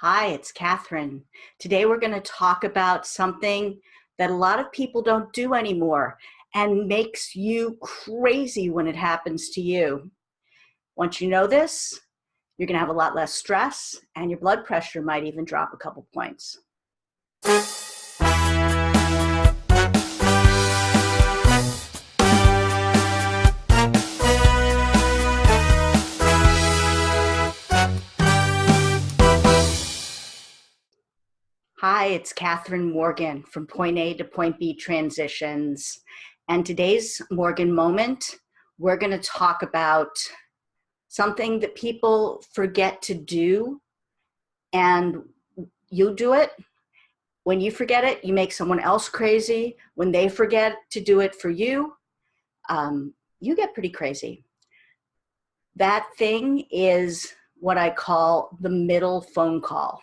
Hi, it's Catherine. Today we're going to talk about something that a lot of people don't do anymore and makes you crazy when it happens to you. Once you know this, you're going to have a lot less stress and your blood pressure might even drop a couple points. Hi, it's Catherine Morgan from Point A to Point B Transitions. And today's Morgan Moment, we're going to talk about something that people forget to do, and you do it. When you forget it, you make someone else crazy. When they forget to do it for you, you get pretty crazy. That thing is what I call the middle phone call.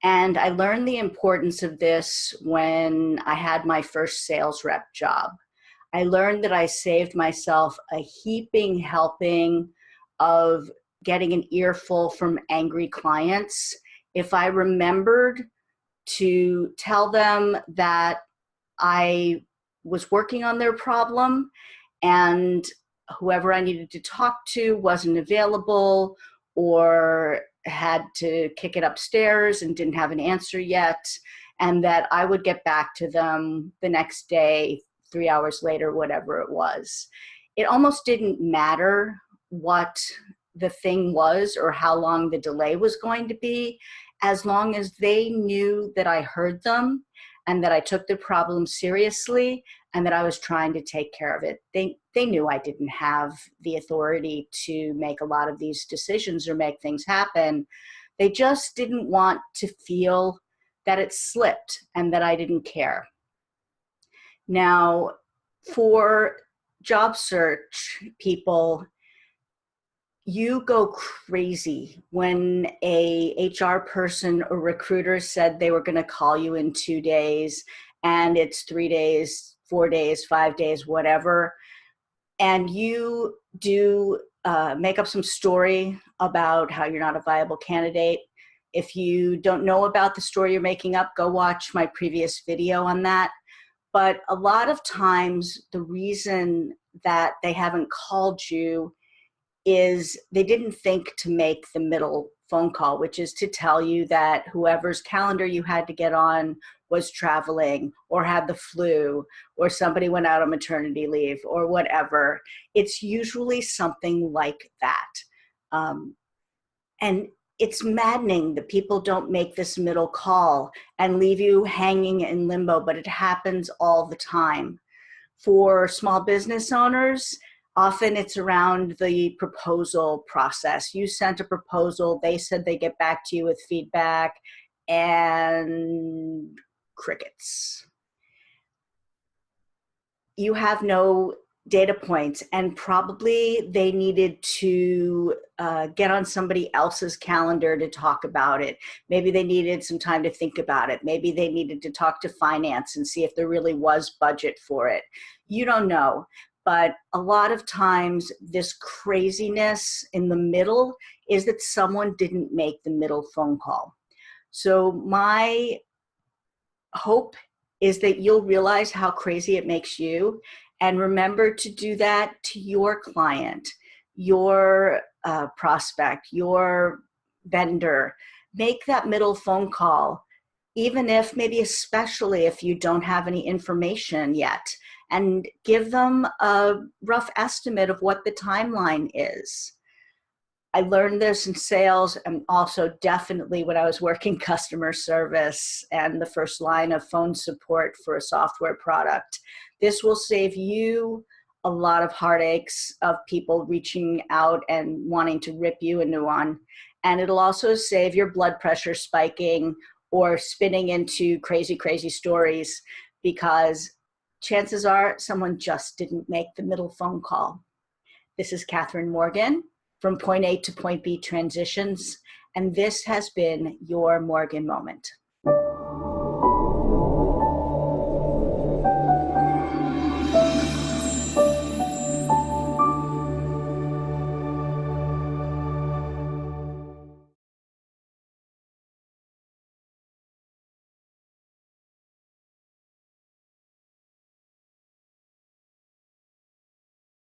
And I learned the importance of this when I had my first sales rep job. I learned that I saved myself a heaping helping of getting an earful from angry clients if I remembered to tell them that I was working on their problem and whoever I needed to talk to wasn't available or had to kick it upstairs and didn't have an answer yet, and that I would get back to them the next day, 3 hours later, whatever it was. It almost didn't matter what the thing was or how long the delay was going to be, as long as they knew that I heard them and that I took the problem seriously and that I was trying to take care of it. They knew I didn't have the authority to make a lot of these decisions or make things happen. They just didn't want to feel that it slipped and that I didn't care. Now, for job search people, you go crazy when a HR person or recruiter said they were going to call you in 2 days and it's 3 days, 4 days, 5 days, whatever. And you do make up some story about how you're not a viable candidate. If you don't know about the story you're making up, go watch my previous video on that. But a lot of times the reason that they haven't called you is they didn't think to make the middle phone call, which is to tell you that whoever's calendar you had to get on was traveling or had the flu or somebody went out on maternity leave or whatever. It's usually something like that. And it's maddening that people don't make this middle call and leave you hanging in limbo, but it happens all the time. For small business owners, often it's around the proposal process. You sent a proposal, they said they get back to you with feedback, and crickets. You have no data points, and probably they needed to get on somebody else's calendar to talk about it. Maybe they needed some time to think about it. Maybe they needed to talk to finance and see if there really was budget for it. You don't know. But a lot of times this craziness in the middle is that someone didn't make the middle phone call. So my hope is that you'll realize how crazy it makes you and remember to do that to your client, your prospect, your vendor. Make that middle phone call, even if maybe especially if you don't have any information yet, and give them a rough estimate of what the timeline is. I learned this in sales and also definitely when I was working customer service and the first line of phone support for a software product. This will save you a lot of heartaches of people reaching out and wanting to rip you a new one. And it'll also save your blood pressure spiking or spinning into crazy, crazy stories, because chances are someone just didn't make the middle phone call. This is Catherine Morgan from Point A to Point B Transitions, and this has been your Morgan Moment.